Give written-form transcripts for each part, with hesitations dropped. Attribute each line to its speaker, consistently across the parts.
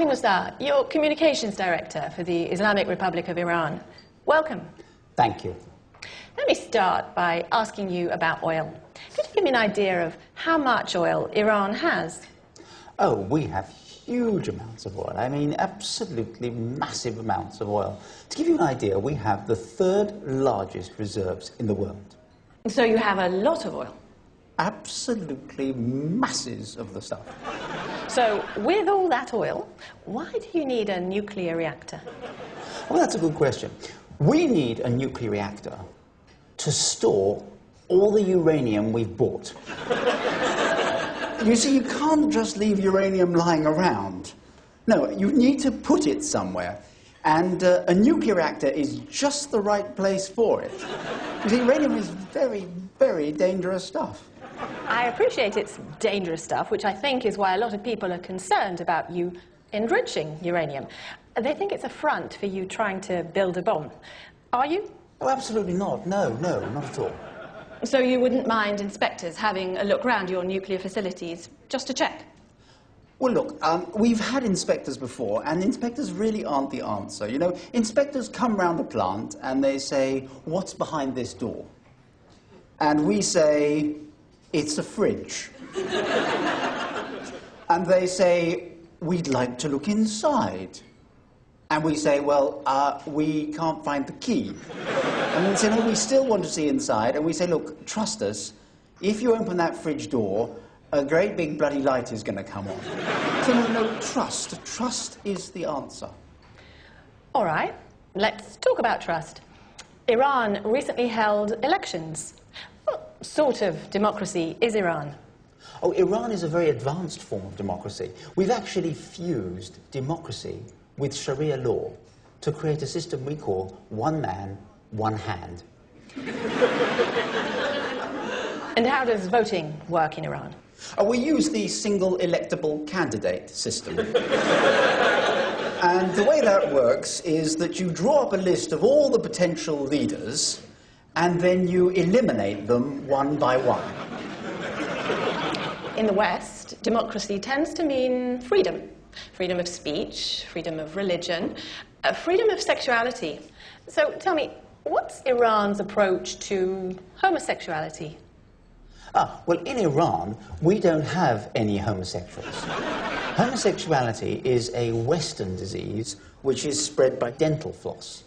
Speaker 1: Ali Musa, you're Communications Director for the Islamic Republic of Iran. Welcome.
Speaker 2: Thank you.
Speaker 1: Let me start by asking you about oil. Could you give me an idea of how much oil Iran has?
Speaker 2: Oh, we have huge amounts of oil. I mean, absolutely massive amounts of oil. To give you an idea, we have the third largest reserves in the world.
Speaker 1: So you have a lot of oil?
Speaker 2: Absolutely masses of the stuff.
Speaker 1: So, with all that oil, why do you need a nuclear reactor?
Speaker 2: Well, that's a good question. We need a nuclear reactor to store all the uranium we've bought. You see, you can't just leave uranium lying around. No, you need to put it somewhere. And a nuclear reactor is just the right place for it. You see, uranium is very, very dangerous stuff.
Speaker 1: I appreciate it's dangerous stuff, which I think is why a lot of people are concerned about you enriching uranium. They think it's a front for you trying to build a bomb. Are you?
Speaker 2: Oh, absolutely not. No, not at all.
Speaker 1: So you wouldn't mind inspectors having a look round your nuclear facilities, just to check?
Speaker 2: Well, look, we've had inspectors before, and inspectors really aren't the answer. You know, inspectors come round a plant and they say, what's behind this door? And we say, it's a fridge. And they say, we'd like to look inside. And we say, well, we can't find the key. And they say, no, we still want to see inside. And we say, look, trust us. If you open that fridge door, a great big bloody light is going to come on. So no, trust. Trust is the answer.
Speaker 1: All right, let's talk about trust. Iran recently held elections. What sort of democracy is Iran?
Speaker 2: Oh, Iran is a very advanced form of democracy. We've actually fused democracy with Sharia law to create a system we call one man, one hand.
Speaker 1: And how does voting work in Iran?
Speaker 2: We use the single electable candidate system. And the way that works is that you draw up a list of all the potential leaders and then you eliminate them one by one.
Speaker 1: In the West, democracy tends to mean freedom. Freedom of speech, freedom of religion, freedom of sexuality. So tell me, what's Iran's approach to homosexuality?
Speaker 2: Well, in Iran, we don't have any homosexuals. Homosexuality is a Western disease which is spread by dental floss.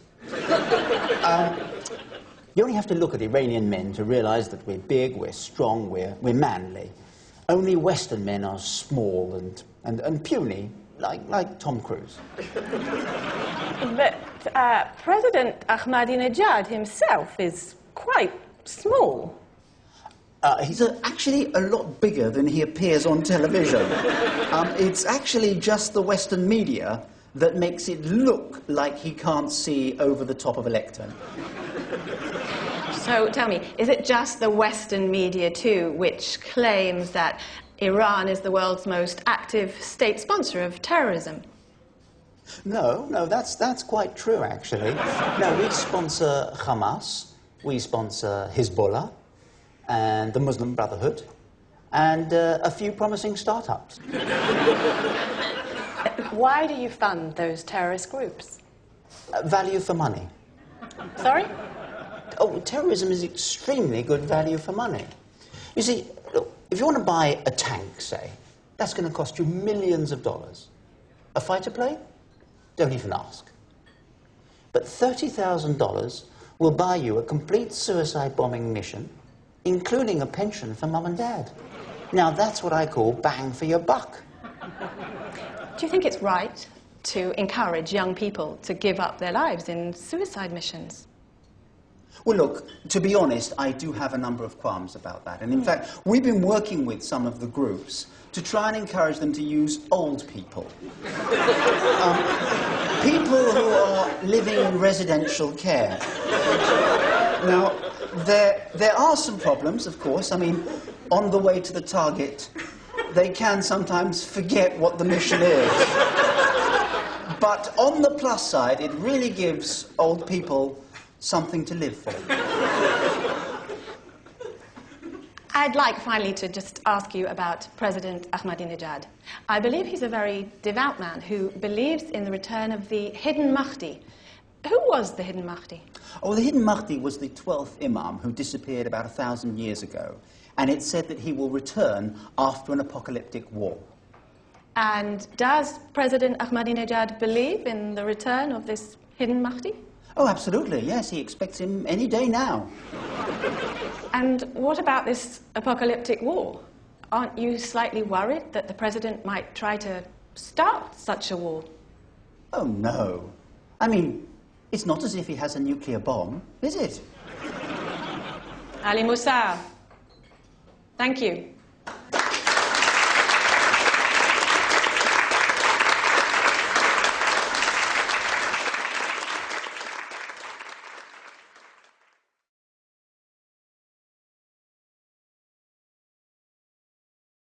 Speaker 2: You only have to look at Iranian men to realize that we're big, we're strong, we're manly. Only Western men are small and puny, like Tom Cruise.
Speaker 1: But President Ahmadinejad himself is quite small.
Speaker 2: He's actually a lot bigger than he appears on television. It's actually just the Western media that makes it look like he can't see over the top of a lectern.
Speaker 1: So tell me, is it just the Western media too which claims that Iran is the world's most active state sponsor of terrorism?
Speaker 2: No, that's quite true, actually. No, we sponsor Hamas, we sponsor Hezbollah, and the Muslim Brotherhood, and a few promising startups.
Speaker 1: Why do you fund those terrorist groups?
Speaker 2: Value for money.
Speaker 1: Sorry?
Speaker 2: Oh, terrorism is extremely good value for money. You see, look, if you want to buy a tank, say, that's going to cost you millions of dollars. A fighter plane? Don't even ask. But $30,000 will buy you a complete suicide bombing mission, including a pension for mum and dad. Now, that's what I call bang for your buck.
Speaker 1: Do you think it's right to encourage young people to give up their lives in suicide missions?
Speaker 2: Well, look, to be honest, I do have a number of qualms about that. And in fact, we've been working with some of the groups to try and encourage them to use old people. People who are living in residential care. Now, there are some problems, of course. I mean, on the way to the target, they can sometimes forget what the mission is. But on the plus side, it really gives old people something to live for.
Speaker 1: I'd like finally to just ask you about President Ahmadinejad. I believe he's a very devout man who believes in the return of the hidden Mahdi. Who was the hidden Mahdi?
Speaker 3: Oh, the hidden Mahdi was the 12th Imam who disappeared about 1,000 years ago. And it's said that he will return after an apocalyptic war.
Speaker 1: And does President Ahmadinejad believe in the return of this hidden Mahdi?
Speaker 3: Oh, absolutely, yes. He expects him any day now.
Speaker 1: And what about this apocalyptic war? Aren't you slightly worried that the president might try to start such a war?
Speaker 3: Oh, no. I mean, it's not as if he has a nuclear bomb, is it?
Speaker 1: Ali Musa, thank you.